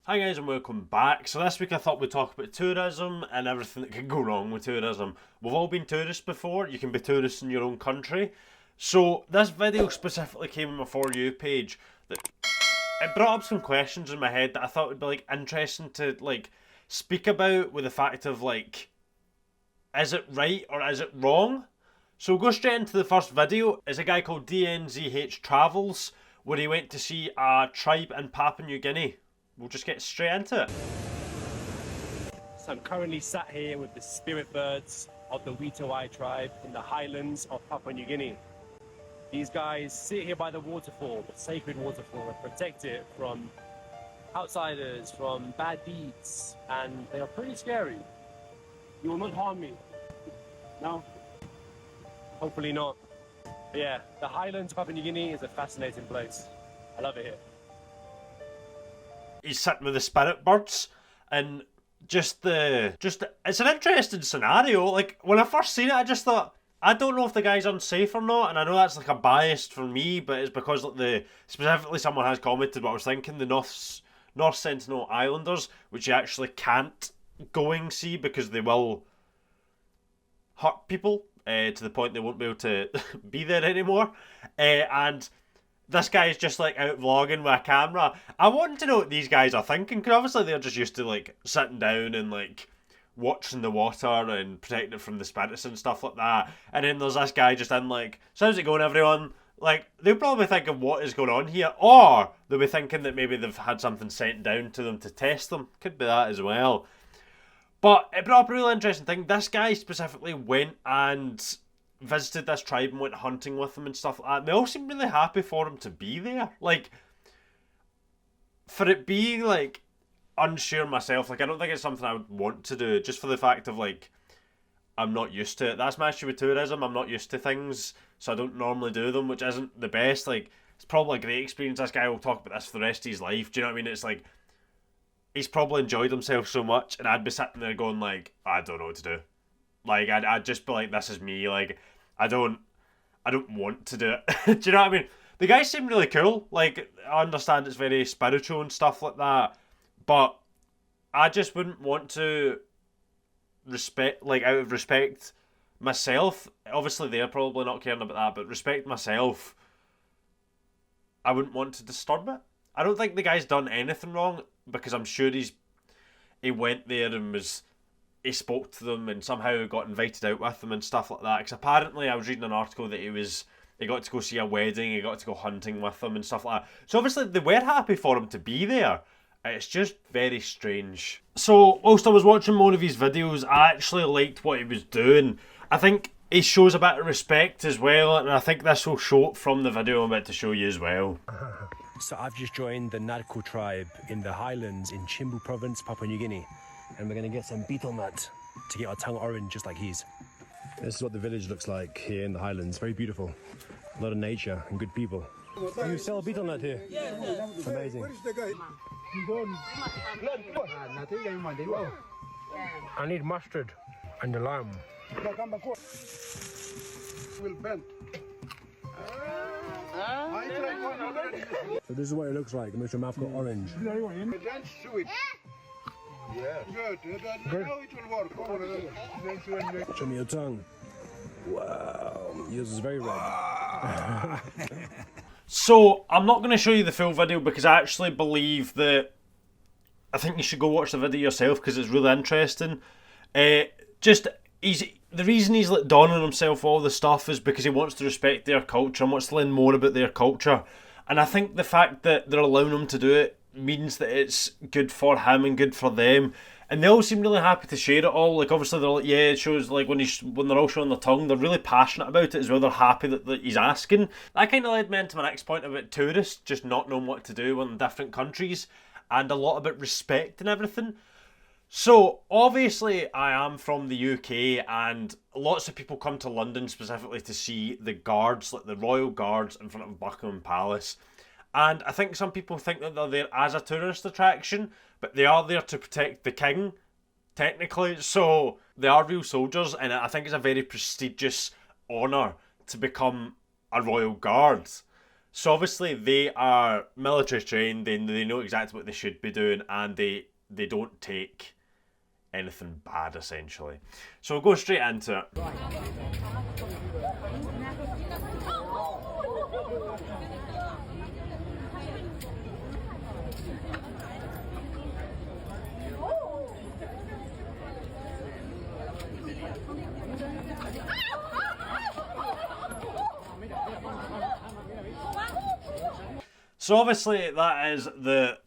Hi guys and welcome back. So this week I thought we'd talk about tourism and everything that can go wrong with tourism. We've all been tourists before, you can be tourists in your own country. So this video specifically came on my For You page that it brought up some questions in my head that I thought would be interesting to speak about, with the fact of is it right or is it wrong? So we'll go straight into the first video. It's a guy called DNZH Travels, where he went to see a tribe in Papua New Guinea. We'll just get straight into it. So I'm currently sat here with the spirit birds of the Witawai tribe in the highlands of Papua New Guinea. These guys sit here by the waterfall, the sacred waterfall, and protect it from outsiders, from bad deeds, and they are pretty scary. You will not harm me. No? Hopefully not. But yeah, the highlands of Papua New Guinea is a fascinating place. I love it here. He's sitting with the spirit birds, and it's an interesting scenario. Like, when I first seen it, I just thought, I don't know if the guy's unsafe or not, and I know that's a bias for me, but it's because specifically someone has commented what I was thinking, the North Sentinel Islanders, which you actually can't see because they will hurt people to the point they won't be able to be there anymore, and this guy is just out vlogging with a camera. I want to know what these guys are thinking, because obviously they're just used to sitting down and watching the water and protecting it from the spirits and stuff like that. And then there's this guy just in so how's it going, everyone? They'll probably think of what is going on here, or they'll be thinking that maybe they've had something sent down to them to test them. Could be that as well. But it brought up a really interesting thing. This guy specifically went and visited this tribe and went hunting with them and stuff like that. And they all seemed really happy for him to be there. For it being unsure myself, I don't think it's something I would want to do, just for the fact of I'm not used to it. That's my issue with tourism. I'm not used to things, so I don't normally do them, which isn't the best. It's probably a great experience. This guy will talk about this for the rest of his life. Do you know what I mean? It's he's probably enjoyed himself so much, and I'd be sitting there going I don't know what to do. I'd just be this is me. I don't want to do it. Do you know what I mean? The guy seemed really cool. I understand it's very spiritual and stuff like that, but I just wouldn't want to out of respect myself. Obviously, they're probably not caring about that, but respect myself, I wouldn't want to disturb it. I don't think the guy's done anything wrong, because I'm sure he went there and he spoke to them and somehow got invited out with them and stuff like that. Because apparently I was reading an article that he got to go see a wedding, he got to go hunting with them and stuff like that. So obviously they were happy for him to be there. It's just very strange. So whilst I was watching more of his videos, I actually liked what he was doing. I think he shows a bit of respect as well, and I think this will show from the video I'm about to show you as well. So I've just joined the Narko tribe in the highlands in Chimbu province, Papua New Guinea. And we're going to get some betel nut to get our tongue orange just like his. This is what the village looks like here in the highlands. Very beautiful. A lot of nature and good people. You sell betel nut here? Yeah. Amazing. Where is the guy? I need mustard and the lime. Will bend. So this is what it looks like. It makes your mouth go orange. Yeah. Good. Now it will work. Show me your tongue. Wow. Yours is very red. So, I'm not going to show you the full video, because I actually believe that I think you should go watch the video yourself, because it's really interesting. The reason he's donning himself all the stuff is because he wants to respect their culture and wants to learn more about their culture. And I think the fact that they're allowing him to do it means that it's good for him and good for them. And they all seem really happy to share it all. Obviously they're yeah, it shows when they're all showing their tongue, they're really passionate about it as well. They're happy that he's asking. That kind of led me into my next point about tourists just not knowing what to do in different countries, and a lot about respect and everything. So obviously I am from the UK, and lots of people come to London specifically to see the guards, the royal guards in front of Buckingham Palace. And I think some people think that they're there as a tourist attraction, but they are there to protect the king, technically. So they are real soldiers, and I think it's a very prestigious honour to become a royal guard. So obviously they are military trained, they know exactly what they should be doing, and they don't take anything bad essentially. So we'll go straight into it. So obviously that is the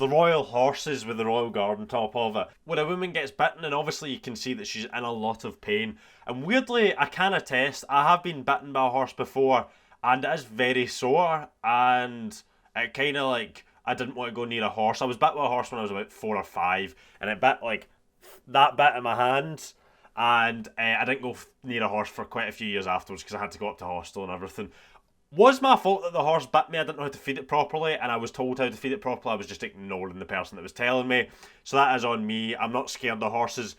royal horses with the royal guard on top of it. When a woman gets bitten, and obviously you can see that she's in a lot of pain. And weirdly, I can attest, I have been bitten by a horse before, and it is very sore, and it kind of like, I didn't want to go near a horse. I was bit by a horse when I was about 4 or 5, and it bit like that bit in my hand, and I didn't go near a horse for quite a few years afterwards because I had to go up to hospital and everything. Was my fault that the horse bit me? I didn't know how to feed it properly, and I was told how to feed it properly. I was just ignoring the person that was telling me. So that is on me. I'm not scared of horses,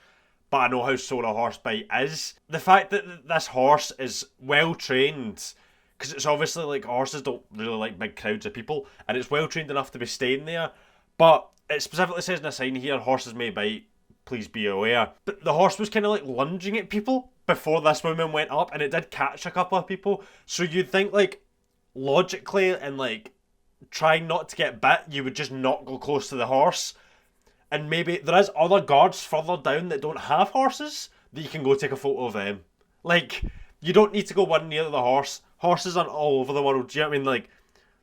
but I know how sore a horse bite is. The fact that this horse is well trained, because it's obviously like horses don't really like big crowds of people, and it's well trained enough to be staying there. But it specifically says in a sign here, horses may bite, please be aware. But the horse was kind of like lunging at people before this woman went up, and it did catch a couple of people. So you'd think like logically and like trying not to get bit, you would just not go close to the horse. And maybe there is other guards further down that don't have horses that you can go take a photo of them. Like, you don't need to go one near the horse. Horses aren't all over the world. Do you know what I mean? Like,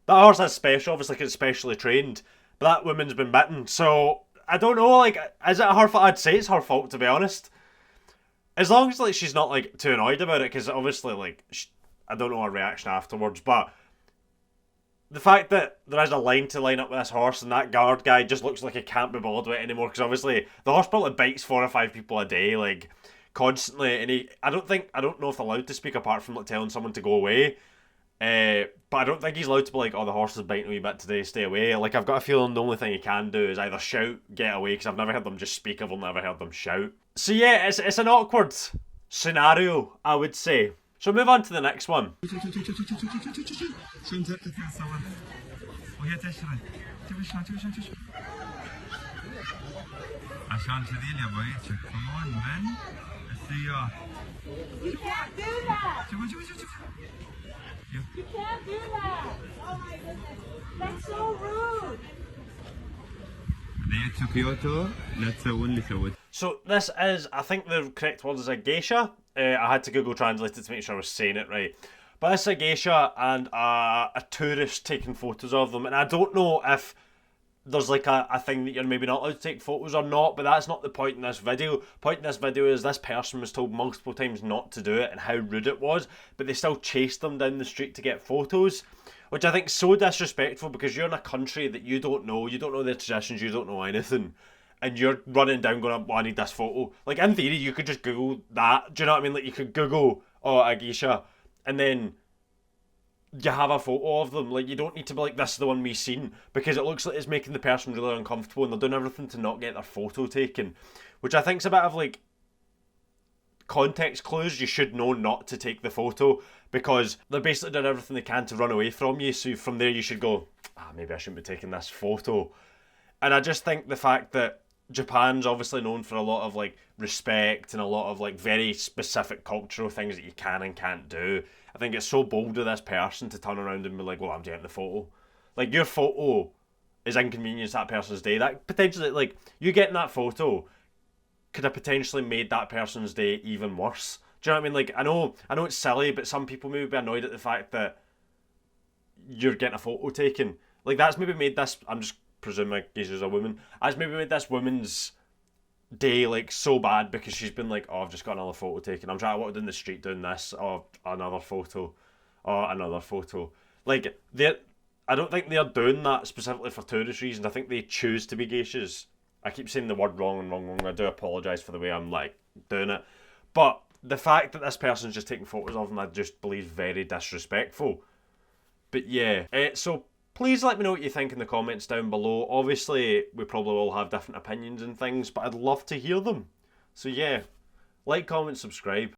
that horse is special, obviously, because it's specially trained. But that woman's been bitten. So, I don't know, like, is it her fault? I'd say it's her fault, to be honest. As long as, like, she's not, like, too annoyed about it, because obviously, like, I don't know her reaction afterwards, but the fact that there is a line to line up with this horse and that guard guy just looks like he can't be bothered with it anymore, because obviously the horse probably bites 4 or 5 people a day, like, constantly, and I don't know if they're allowed to speak apart from like telling someone to go away, but I don't think he's allowed to be like, oh, the horse is biting a wee bit today, stay away. Like, I've got a feeling the only thing he can do is either shout, get away, because I've never heard them just speak, I've never heard them shout. So yeah, it's an awkward scenario, I would say. So move on to the next one. You can't do that! You can't do that! Oh my goodness, that's so rude! So this is, I think the correct word is a geisha. I had to Google Translate it to make sure I was saying it right. But it's a geisha and a tourist taking photos of them. And I don't know if there's like a thing that you're maybe not allowed to take photos or not, but that's not the point in this video. The point in this video is this person was told multiple times not to do it and how rude it was, but they still chased them down the street to get photos, which I think is so disrespectful, because you're in a country that you don't know their traditions, you don't know anything, and you're running down going, oh, I need this photo. Like, in theory, you could just Google that, do you know what I mean? Like, you could Google, oh, a geisha, and then you have a photo of them. Like, you don't need to be like, this is the one we've seen, because it looks like it's making the person really uncomfortable and they're doing everything to not get their photo taken, which I think's a bit of like context clues. You should know not to take the photo, because they're basically doing everything they can to run away from you, so from there you should go, maybe I shouldn't be taking this photo. And I just think the fact that Japan's obviously known for a lot of like respect and a lot of like very specific cultural things that you can and can't do, I think it's so bold of this person to turn around and be like, well, I'm taking the photo. Like, your photo is inconvenienced that person's day. That potentially, like, you getting that photo could have potentially made that person's day even worse. Do you know what I mean? Like, I know it's silly, but some people may be annoyed at the fact that you're getting a photo taken. Like, that's maybe made this, I'm just presuming she's a woman, that's maybe made this woman's day like so bad, because she's been like, oh, I've just got another photo taken, I'm trying to walk down the street doing this, oh, another photo, oh, another photo. Like, I don't think they're doing that specifically for tourist reasons. I think they choose to be geishas. I keep saying the word wrong. I do apologise for the way I'm like doing it, but the fact that this person's just taking photos of them, I just believe very disrespectful. But yeah, so please let me know what you think in the comments down below. Obviously, we probably all have different opinions and things, but I'd love to hear them. So yeah, like, comment, subscribe.